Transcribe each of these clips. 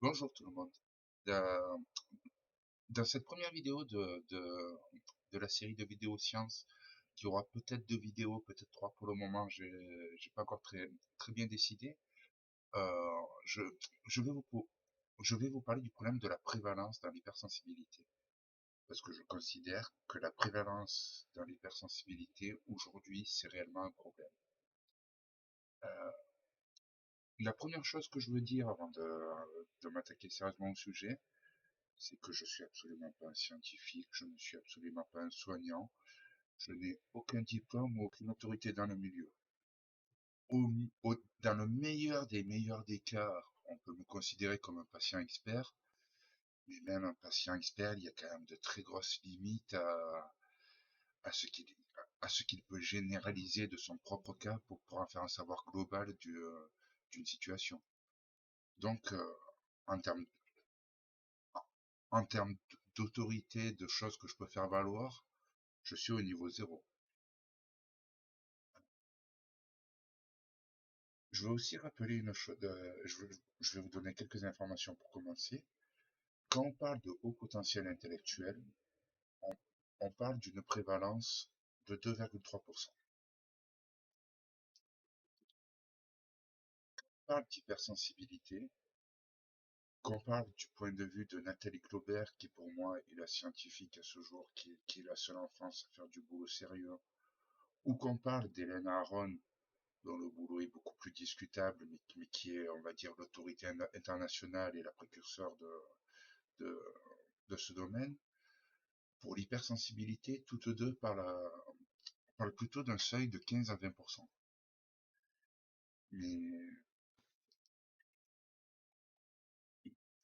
Bonjour tout le monde. Dans, dans cette première vidéo de la série de vidéos sciences, qui aura peut-être deux vidéos, peut-être trois pour le moment, j'ai pas encore très bien décidé. euh, je, je vais je vais vous parler du problème de la prévalence dans l'hypersensibilité. Parce que je considère que la prévalence dans l'hypersensibilité, aujourd'hui, c'est réellement un problème. Euh, la première chose que je veux dire avant de m'attaquer sérieusement au sujet, c'est que je suis absolument pas un scientifique, je ne suis absolument pas un soignant, je n'ai aucun diplôme ou aucune autorité dans le milieu. Dans le meilleur des cas, on peut me considérer comme un patient expert, mais même un patient expert, il y a quand même de très grosses limites à ce qu'il à ce qu'il peut généraliser de son propre cas pour pouvoir faire un savoir global d'une situation. Donc, en termes en termes d'autorité, de choses que je peux faire valoir, je suis au niveau zéro. Je veux aussi rappeler une chose, je vais vous donner quelques informations pour commencer. Quand on parle de haut potentiel intellectuel, on, on parle d'une prévalence de 2,3%. On parle d'hypersensibilité, qu'on parle du point de vue de Nathalie Claubert, qui pour moi est la scientifique à ce jour, qui est la seule en France à faire du boulot sérieux, ou qu'on parle d'Hélène Aron, dont le boulot est beaucoup plus discutable, mais qui est, on va dire, l'autorité internationale et la précurseur de, de ce domaine. Pour l'hypersensibilité, toutes deux parlent plutôt d'un seuil de 15 à 20%. Mais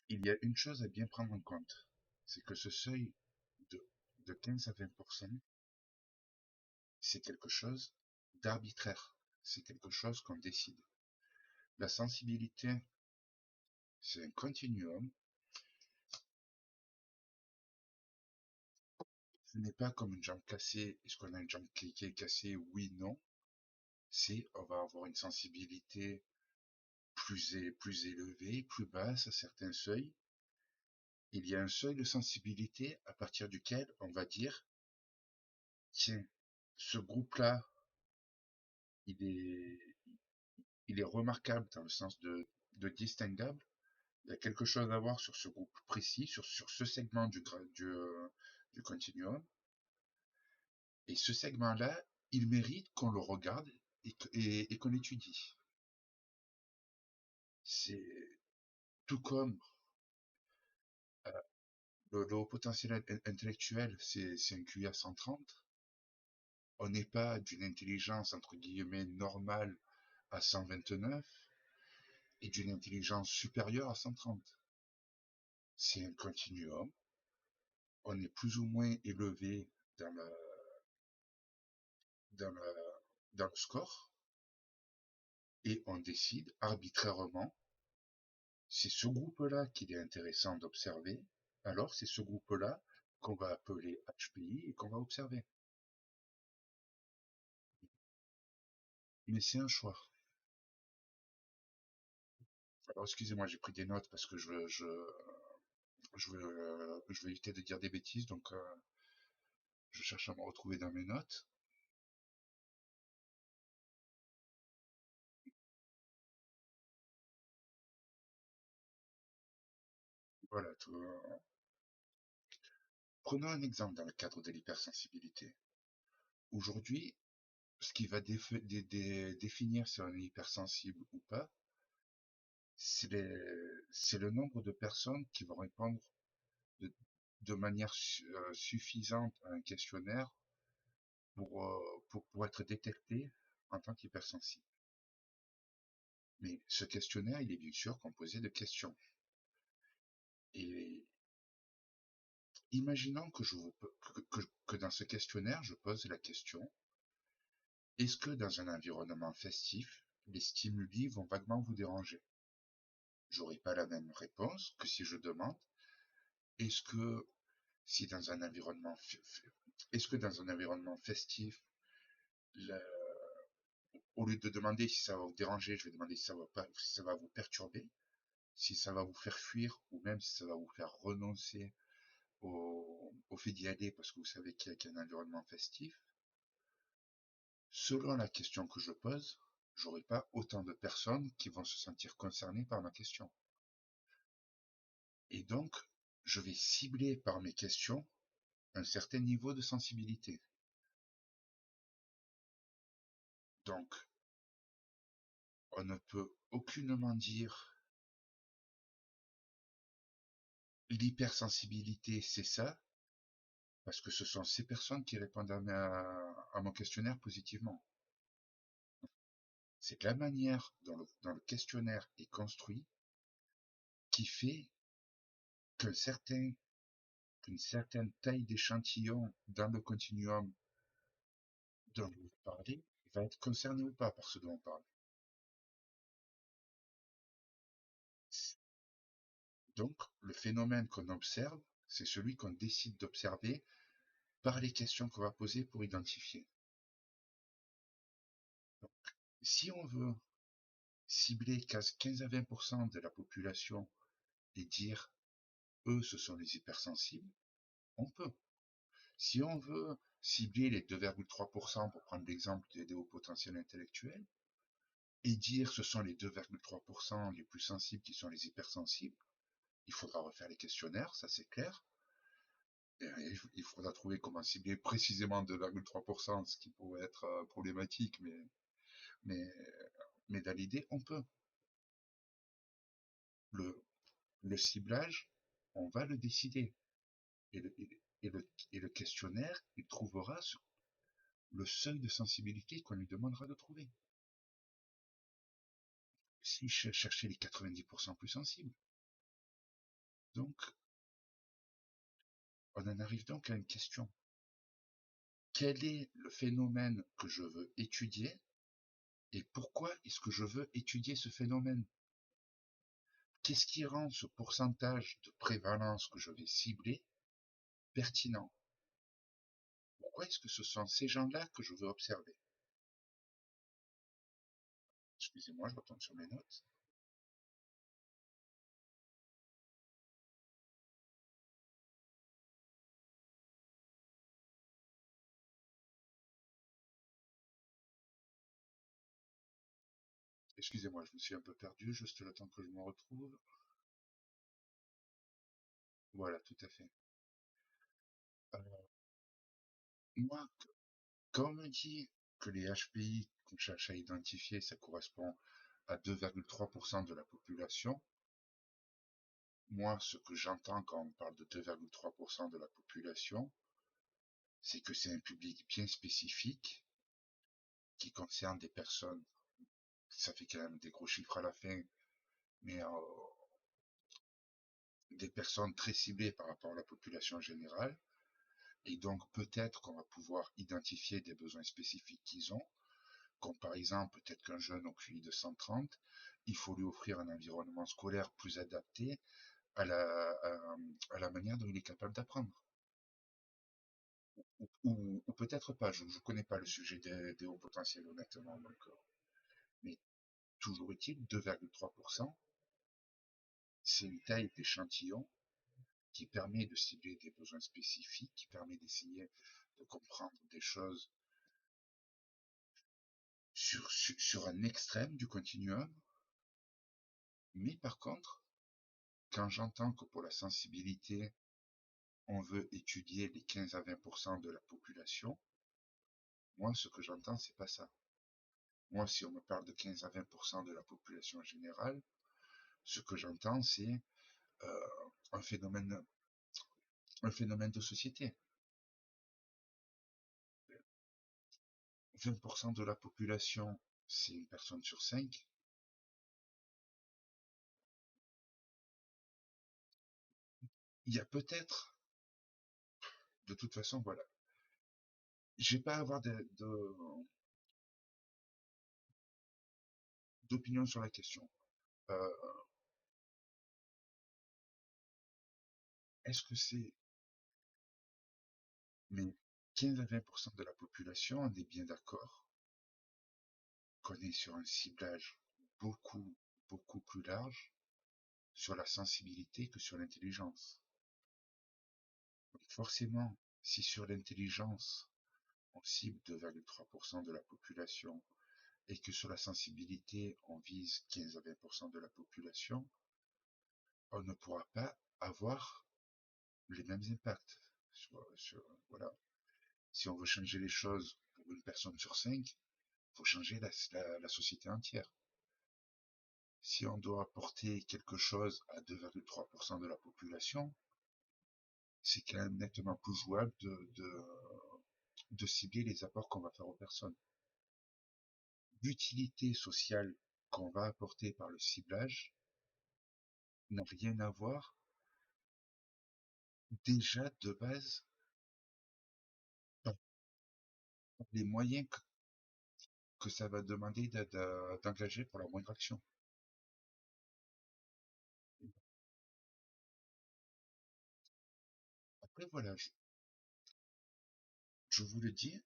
il y a une chose à bien prendre en compte, c'est que ce seuil de, de 15 à 20%, c'est quelque chose d'arbitraire. C'est quelque chose qu'on décide. La sensibilité, c'est un continuum. Ce n'est pas comme une jambe cassée. Est-ce qu'on a une jambe qui est cassée? Oui, non. C'est, on va avoir une sensibilité plus élevée, plus basse à certains seuils. Il y a un seuil de sensibilité à partir duquel on va dire, tiens, ce groupe-là, il est, il est remarquable dans le sens de distinguable. Il y a quelque chose à voir sur ce groupe précis, sur ce segment du continuum. Et ce segment-là, il mérite qu'on le regarde et qu'on l'étudie. C'est tout comme le haut potentiel intellectuel, c'est un QI à 130. On n'est pas d'une intelligence entre guillemets normale à 129 et d'une intelligence supérieure à 130. C'est un continuum. On est plus ou moins élevé dans le, dans le, dans le score et on décide arbitrairement, c'est ce groupe-là qu'il est intéressant d'observer, alors c'est ce groupe-là qu'on va appeler HPI et qu'on va observer. Mais c'est un choix. Alors excusez-moi, j'ai pris des notes parce que je veux éviter de dire des bêtises, donc je cherche à me retrouver dans mes notes. Voilà. Prenons un exemple dans le cadre de l'hypersensibilité. Aujourd'hui, ce qui va définir si on est hypersensible ou pas, c'est le nombre de personnes qui vont répondre de, de manière suffisante à un questionnaire pour être détecté en tant qu'hypersensible. Mais ce questionnaire, il est bien sûr composé de questions. Et imaginons que dans ce questionnaire, je pose la question, est-ce que dans un environnement festif, les stimuli vont vaguement vous déranger? J'aurai pas la même réponse que si je demande, est-ce que si dans un environnement, est-ce que dans un environnement festif, le- au lieu de demander si ça va vous déranger, je vais demander si ça va pas, si ça va vous perturber. si ça va vous faire fuir ou même si ça va vous faire renoncer au fait d'y aller parce que vous savez qu'il y a un environnement festif, selon la question que je pose, j'aurai pas autant de personnes qui vont se sentir concernées par ma question. Et donc, je vais cibler par mes questions un certain niveau de sensibilité. Donc, on ne peut aucunement dire l'hypersensibilité, c'est ça, parce que ce sont ces personnes qui répondent à mon questionnaire positivement. C'est la manière dont le questionnaire est construit qui fait qu'un certain, qu'une certaine taille d'échantillon dans le continuum dont vous parlez va être concerné ou pas par ce dont on parle. Donc, le phénomène qu'on observe, c'est celui qu'on décide d'observer par les questions qu'on va poser pour identifier. Donc, si on veut cibler 15 à 20% de la population et dire eux ce sont les hypersensibles, on peut. Si on veut cibler les 2,3% pour prendre l'exemple des hauts potentiels intellectuels et dire ce sont les 2,3% les plus sensibles qui sont les hypersensibles, il faudra refaire les questionnaires, ça c'est clair. Et il faudra trouver comment cibler précisément 2,3%, ce qui pourrait être problématique, mais, mais dans l'idée, on peut. Le, le ciblage, on va le décider. Et le, et le, et le questionnaire, il trouvera le seuil de sensibilité qu'on lui demandera de trouver. Si je cherchais les 90% plus sensibles. Donc, on en arrive donc à une question. Quel est le phénomène que je veux étudier et pourquoi est-ce que je veux étudier ce phénomène? Qu'est-ce qui rend ce pourcentage de prévalence que je vais cibler pertinent? Pourquoi est-ce que ce sont ces gens-là que je veux observer? Excusez-moi, je retourne sur mes notes. Excusez-moi, je me suis un peu perdu, juste le temps que je me retrouve. Voilà, tout à fait. Euh, moi, quand on me dit que les HPI qu'on cherche à identifier, ça correspond à 2,3% de la population, moi, ce que j'entends quand on parle de 2,3% de la population, c'est que c'est un public bien spécifique qui concerne des personnes, ça fait quand même des gros chiffres à la fin, mais des personnes très ciblées par rapport à la population générale, et donc peut-être qu'on va pouvoir identifier des besoins spécifiques qu'ils ont, comme par exemple peut-être qu'un jeune au QI de 130, il faut lui offrir un environnement scolaire plus adapté à la manière dont il est capable d'apprendre. Ou peut-être pas, je ne connais pas le sujet des hauts potentiels honnêtement, donc, mais toujours est-il, 2,3%, c'est une taille d'échantillon qui permet de cibler des besoins spécifiques, qui permet d'essayer de comprendre des choses sur un extrême du continuum. Mais par contre, quand j'entends que pour la sensibilité, on veut étudier les 15 à 20% de la population, moi, ce que j'entends, c'est pas ça. Moi, si on me parle de 15 à 20% de la population générale, ce que j'entends, c'est euh, un phénomène, un phénomène de société. 20% de la population, c'est une personne sur 5. Il y a peut-être, de toute façon, voilà. Je vais pas avoir d'opinion sur la question. Euh, Est-ce que c'est, mais 15 à 20% de la population, on est bien d'accord qu'on est sur un ciblage beaucoup, beaucoup plus large sur la sensibilité que sur l'intelligence. Donc forcément, si sur l'intelligence, on cible 2,3% de la population et que sur la sensibilité, on vise 15 à 20% de la population, on ne pourra pas avoir les mêmes impacts. Voilà. Si on veut changer les choses pour une personne sur 5, il faut changer la société entière. Si on doit apporter quelque chose à 2,3% de la population, c'est quand même nettement plus jouable de cibler les apports qu'on va faire aux personnes. L'utilité sociale qu'on va apporter par le ciblage n'a rien à voir déjà de base par les moyens que ça va demander d'engager pour la moindre action. Après, voilà, je vous le dis,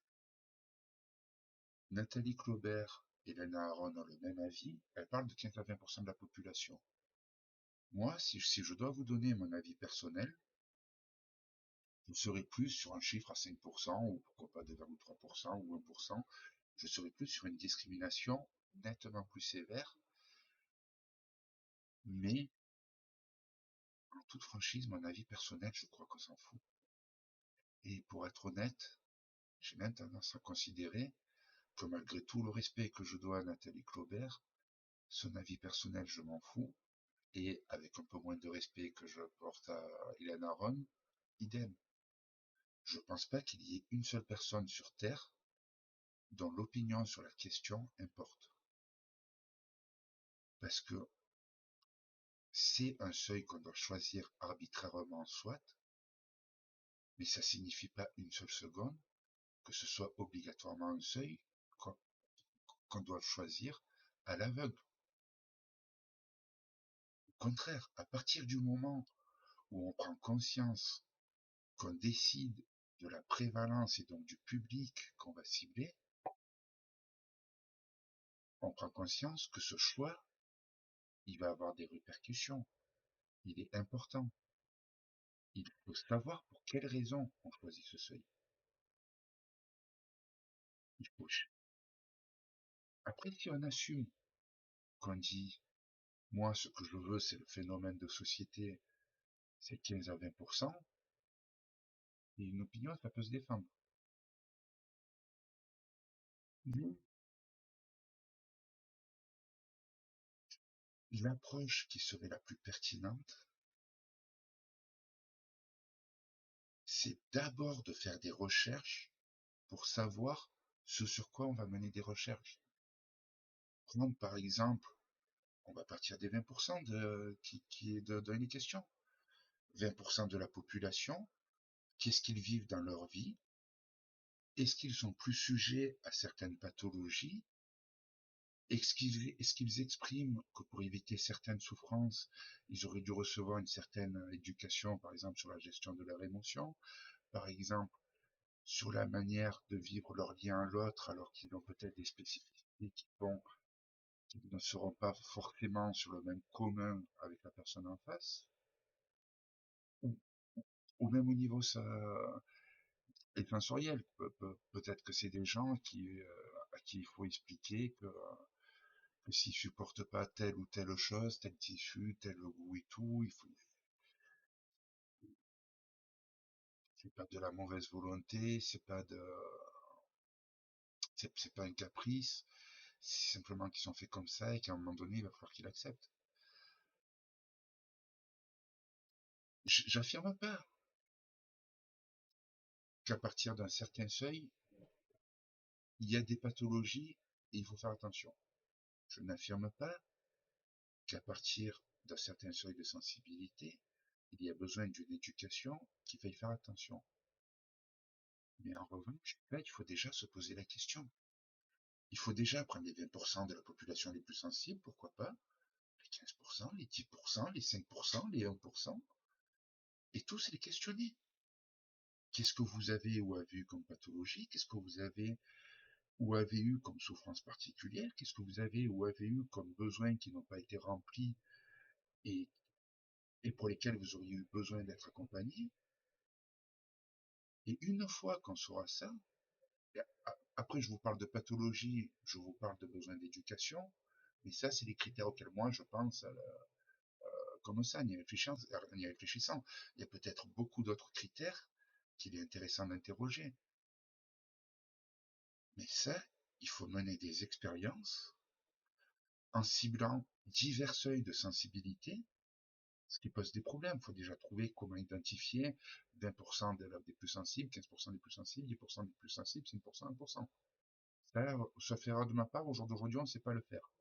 Nathalie Claubert et Lena Aron ont le même avis, elles parlent de 15 à 20% de la population. Moi, si je dois vous donner mon avis personnel, je serais plus sur un chiffre à 5%, ou pourquoi pas 2,3% ou 1%. Je serais plus sur une discrimination nettement plus sévère, mais en toute franchise, mon avis personnel, je crois qu'on s'en fout. Et pour être honnête, j'ai même tendance à considérer que malgré tout le respect que je dois à Nathalie Claubert, son avis personnel, je m'en fous. Et avec un peu moins de respect que je porte à Ilan Aron, idem. Je pense pas qu'il y ait une seule personne sur Terre dont l'opinion sur la question importe. Parce que c'est un seuil qu'on doit choisir arbitrairement, soit, mais ça signifie pas une seule seconde que ce soit obligatoirement un seuil qu'on doit choisir à l'aveugle. Au contraire, à partir du moment où on prend conscience qu'on décide de la prévalence et donc du public qu'on va cibler, on prend conscience que ce choix, il va avoir des répercussions. Il est important. Il faut savoir pour quelles raisons on choisit ce seuil. Il faut... Après, si on assume qu'on dit, moi, ce que je veux, c'est le phénomène de société, c'est 15 à 20%, et une opinion, ça peut se défendre. Mais l'approche qui serait la plus pertinente, c'est d'abord de faire des recherches pour savoir ce sur quoi on va mener des recherches. Prendre par exemple, on va partir des 20% qui est de une question. 20% de la population, qu'est-ce qu'ils vivent dans leur vie? Est-ce qu'ils sont plus sujets à certaines pathologies? Est-ce qu'ils expriment que pour éviter certaines souffrances, ils auraient dû recevoir une certaine éducation, par exemple sur la gestion de leurs émotions, par exemple sur la manière de vivre leur lien à l'autre, alors qu'ils ont peut-être des spécificités qui ne seront pas forcément sur le même commun avec la personne en face, ou, ou même au niveau sensoriel. Peut-être que c'est des gens à qui il faut expliquer que s'ils supportent pas telle ou telle chose, tel tissu, tel goût et tout, c'est pas de la mauvaise volonté, c'est pas un caprice, c'est simplement qu'ils sont faits comme ça et qu'à un moment donné, il va falloir qu'ils acceptent. J'affirme pas qu'à partir d'un certain seuil, il y a des pathologies et il faut faire attention. Je n'affirme pas qu'à partir d'un certain seuil de sensibilité, il y a besoin d'une éducation qu'il faille faire attention. Mais en revanche, là, il faut déjà se poser la question. Il faut déjà prendre les 20% de la population les plus sensibles, pourquoi pas, les 15%, les 10%, les 5%, les 1%, et tous les questionner. Qu'est-ce que vous avez ou avez eu comme pathologie? Qu'est-ce que vous avez ou avez eu comme souffrance particulière? Qu'est-ce que vous avez ou avez eu comme besoins qui n'ont pas été remplis et et pour lesquels vous auriez eu besoin d'être accompagné. Et une fois qu'on saura ça, après je vous parle de pathologie, je vous parle de besoin d'éducation, mais ça c'est les critères auxquels moi je pense comme ça, en y réfléchissant. Il y a peut-être beaucoup d'autres critères qu'il est intéressant d'interroger. Mais ça, il faut mener des expériences en ciblant divers seuils de sensibilité, ce qui pose des problèmes. Il faut déjà trouver comment identifier 20% d'élèves des plus sensibles, 15% des plus sensibles, 10% des plus sensibles, 5%, 1%. Ça, sauf erreur de ma part, au jour d'aujourd'hui, on ne sait pas le faire.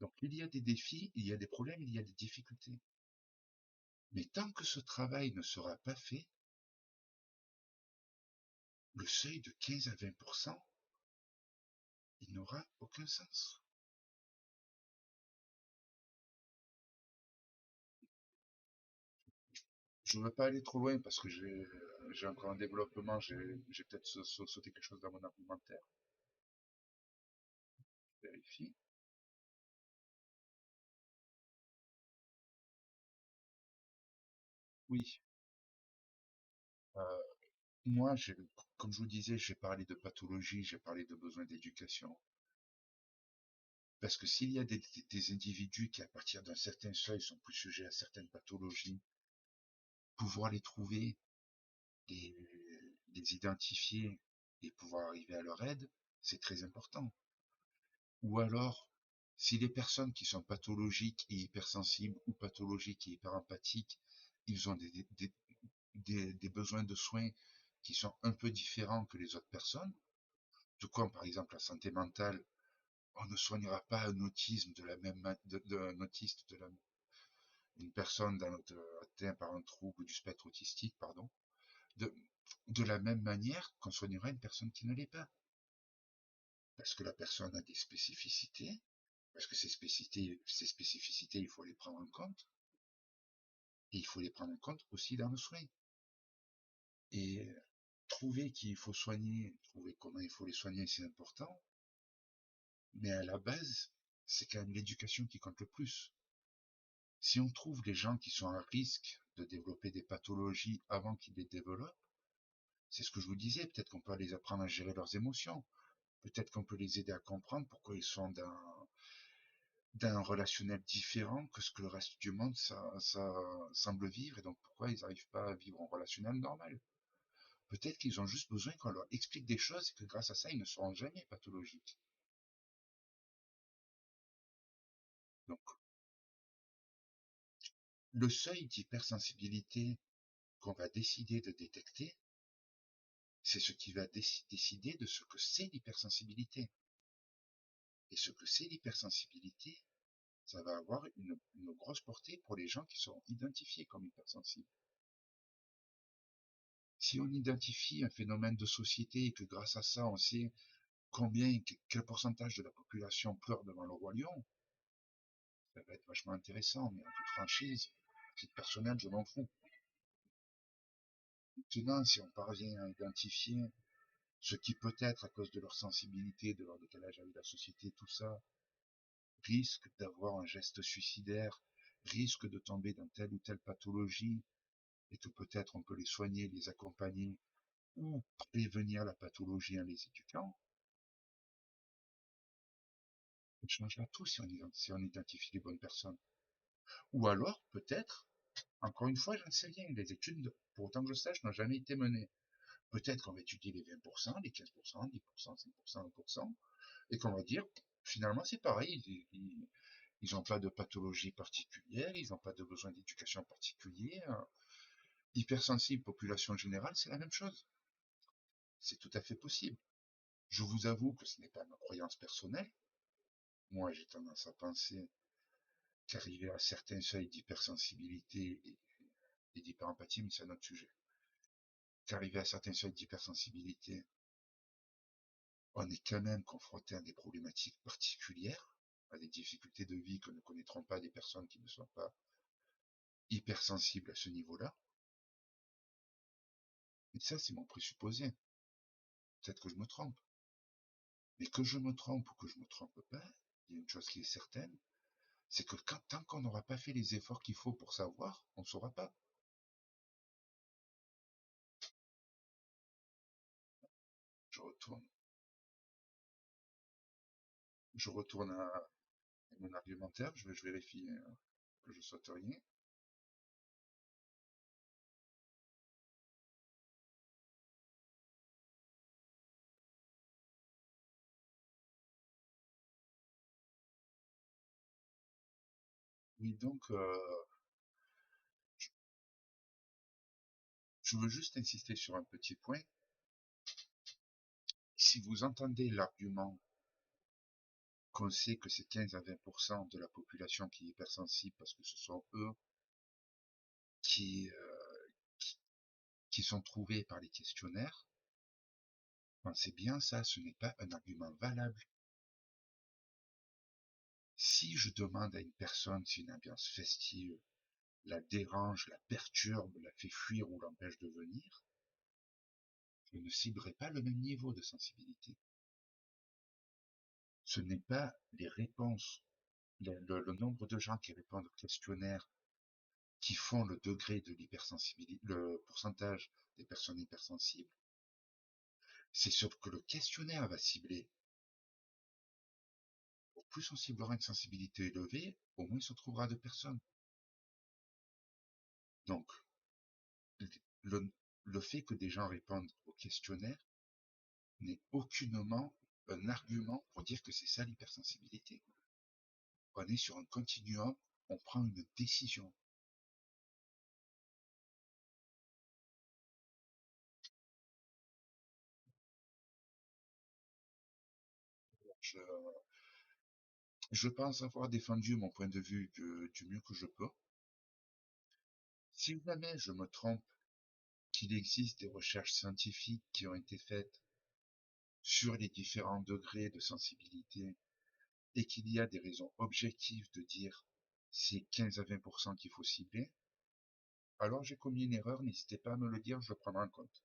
Donc il y a des défis, il y a des problèmes, il y a des difficultés. Mais tant que ce travail ne sera pas fait, le seuil de 15 à 20%, il n'aura aucun sens. Je ne veux pas aller trop loin parce que j'ai encore un développement, j'ai peut-être sauté quelque chose dans mon argumentaire. Je vérifie. Oui. Euh, moi, comme je vous disais, j'ai parlé de pathologie, j'ai parlé de besoin d'éducation. Parce que s'il y a des individus qui, à partir d'un certain seuil, sont plus sujets à certaines pathologies, pouvoir les trouver, les, les identifier et pouvoir arriver à leur aide, c'est très important. Ou alors, si les personnes qui sont pathologiques et hypersensibles ou pathologiques et hyperempathiques, ils ont des besoins de soins qui sont un peu différents que les autres personnes, tout comme par exemple la santé mentale, on ne soignera pas un autisme de la même un autiste une personne atteinte par un trouble du spectre autistique, pardon, de, de la même manière qu'on soignera une personne qui ne l'est pas. Parce que la personne a des spécificités, parce que ces spécificités, il faut les prendre en compte, et il faut les prendre en compte aussi dans le soin. Et trouver qui il faut soigner, trouver comment il faut les soigner, c'est important, mais à la base, c'est quand même l'éducation qui compte le plus. Si on trouve les gens qui sont à risque de développer des pathologies avant qu'ils les développent, c'est ce que je vous disais, peut-être qu'on peut les apprendre à gérer leurs émotions, peut-être qu'on peut les aider à comprendre pourquoi ils sont d'un relationnel différent que ce que le reste du monde ça semble vivre, et donc pourquoi ils n'arrivent pas à vivre en relationnel normal. Peut-être qu'ils ont juste besoin qu'on leur explique des choses et que grâce à ça, ils ne seront jamais pathologiques. Donc, le seuil d'hypersensibilité qu'on va décider de détecter, c'est ce qui va décider de ce que c'est l'hypersensibilité. Et ce que c'est l'hypersensibilité, ça va avoir une grosse portée pour les gens qui seront identifiés comme hypersensibles. Si on identifie un phénomène de société et que grâce à ça, on sait quel pourcentage de la population pleure devant le roi lion, ça va être vachement intéressant, mais en toute franchise, à titre personnel, je m'en fous. Maintenant, si on parvient à identifier ce qui peut-être, à cause de leur sensibilité, de leur décalage avec la société, tout ça, risque d'avoir un geste suicidaire, risque de tomber dans telle ou telle pathologie, et que peut-être on peut les soigner, les accompagner, ou prévenir la pathologie en les éduquant, ça changera tout si on identifie les bonnes personnes. Ou alors, peut-être, encore une fois, j'en sais rien, les études, pour autant que je sache, n'ont jamais été menées. Peut-être qu'on va étudier les 20%, les 15%, 10%, 5%, 1%, et qu'on va dire, finalement, c'est pareil, ils n'ont pas de pathologie particulière, ils n'ont pas de besoin d'éducation particulier. Hypersensible, population générale, c'est la même chose. C'est tout à fait possible. Je vous avoue que ce n'est pas ma croyance personnelle. Moi, j'ai tendance à penser qu'arriver à certains seuils d'hypersensibilité et d'hyperempathie, mais c'est un autre sujet, qu'arriver à certains seuils d'hypersensibilité, on est quand même confronté à des problématiques particulières, à des difficultés de vie que ne connaîtront pas des personnes qui ne sont pas hypersensibles à ce niveau-là. Et ça, c'est mon présupposé. Peut-être que je me trompe. Mais que je me trompe ou que je me trompe pas, il y a une chose qui est certaine, C'est que tant qu'on n'aura pas fait les efforts qu'il faut pour savoir, on ne saura pas. Je retourne, je retourne à mon argumentaire, je vérifie que je saute rien. Oui, donc, je je veux juste insister sur un petit point. Si vous entendez l'argument qu'on sait que c'est 15 à 20% de la population qui est hypersensible parce que ce sont eux qui, qui sont trouvés par les questionnaires, pensez bien ça, ce n'est pas un argument valable. Si je demande à une personne si une ambiance festive la dérange, la perturbe, la fait fuir ou l'empêche de venir, je ne ciblerai pas le même niveau de sensibilité. Ce n'est pas les réponses, le nombre de gens qui répondent au questionnaire qui font le degré de l'hypersensibilité, le pourcentage des personnes hypersensibles. C'est sûr que le questionnaire va cibler. Au plus on ciblera une sensibilité élevée, au moins il se trouvera de personnes. Donc, le, le fait que des gens répondent au questionnaire n'est aucunement un argument pour dire que c'est ça l'hypersensibilité. On est sur un continuum, on prend une décision. Je, je pense avoir défendu mon point de vue du mieux que je peux. Si jamais je me trompe, qu'il existe des recherches scientifiques qui ont été faites sur les différents degrés de sensibilité et qu'il y a des raisons objectives de dire c'est 15 à 20% qu'il faut cibler, alors j'ai commis une erreur, n'hésitez pas à me le dire, je le prendrai en compte.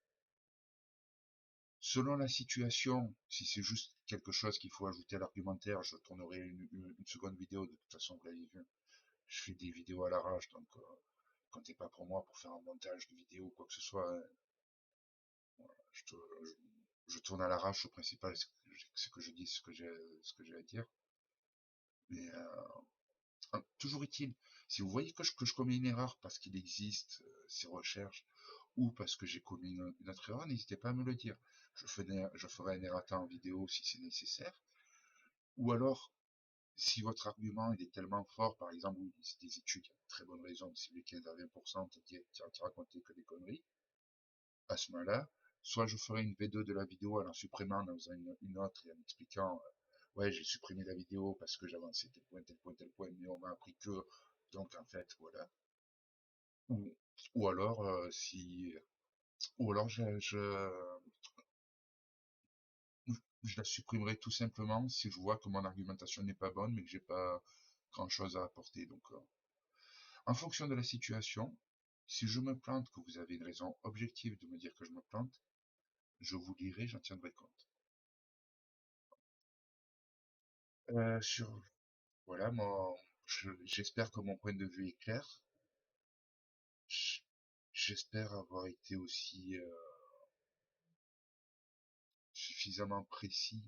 Selon la situation, si c'est juste quelque chose qu'il faut ajouter à l'argumentaire, je tournerai une seconde vidéo, de toute façon vous l'avez vu, je fais des vidéos à l'arrache, donc comptez pas pour moi pour faire un montage de vidéo ou quoi que ce soit, hein. Je, je tourne à l'arrache, au principal c'est que je dis ce que j'ai à dire. Mais toujours est-il, si vous voyez que je commets une erreur parce qu'il existe ces recherches ou parce que j'ai commis une autre erreur, n'hésitez pas à me le dire. Je ferai un errata en vidéo si c'est nécessaire. Ou alors, si votre argument il est tellement fort, par exemple, oui, c'est des études, il y a de très bonnes raisons de cibler 15 à 20%, de raconter que des conneries, à ce moment-là, soit je ferai une V2 de la vidéo en en supprimant dans une autre et en expliquant ouais, j'ai supprimé la vidéo parce que j'avançais tel point, tel point, tel point, mais on m'a appris que, donc en fait, voilà. Ou, ou alors, ou alors je la supprimerai tout simplement si je vois que mon argumentation n'est pas bonne, mais que j'ai pas grand chose à apporter. Donc, en fonction de la situation, si je me plante, que vous avez une raison objective de me dire que je me plante, je vous dirai, j'en tiendrai compte. Sur, voilà, j'espère que mon point de vue est clair. J'espère avoir été aussi suffisamment précis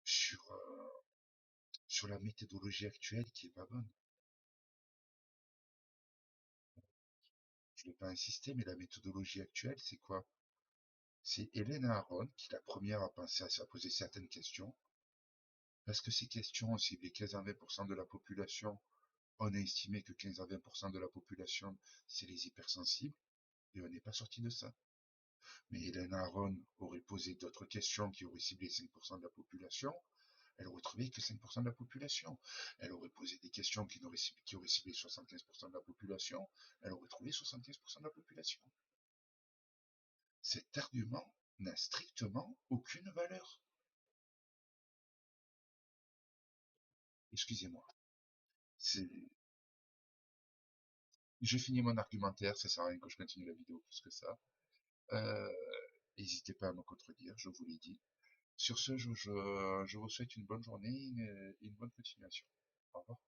sur, sur la méthodologie actuelle qui est pas bonne. Je ne vais pas insister, mais la méthodologie actuelle, c'est quoi? C'est Hélène Aron qui est la première à penser à poser certaines questions, parce que ces questions, si les 15 à 20% de la population, on a estimé que 15 à 20% de la population, c'est les hypersensibles, et on n'est pas sorti de ça. Mais Hélène Aron aurait posé d'autres questions qui auraient ciblé 5% de la population, elle aurait trouvé que 5% de la population. Elle aurait posé des questions qui auraient ciblé 75% de la population, elle aurait trouvé 75% de la population. Cet argument n'a strictement aucune valeur. Excusez-moi. J'ai fini mon argumentaire, ça sert à rien que je continue la vidéo plus que ça. Euh, N'hésitez pas à me contredire, je vous l'ai dit. Sur ce, je vous souhaite une bonne journée et une bonne continuation. Au revoir.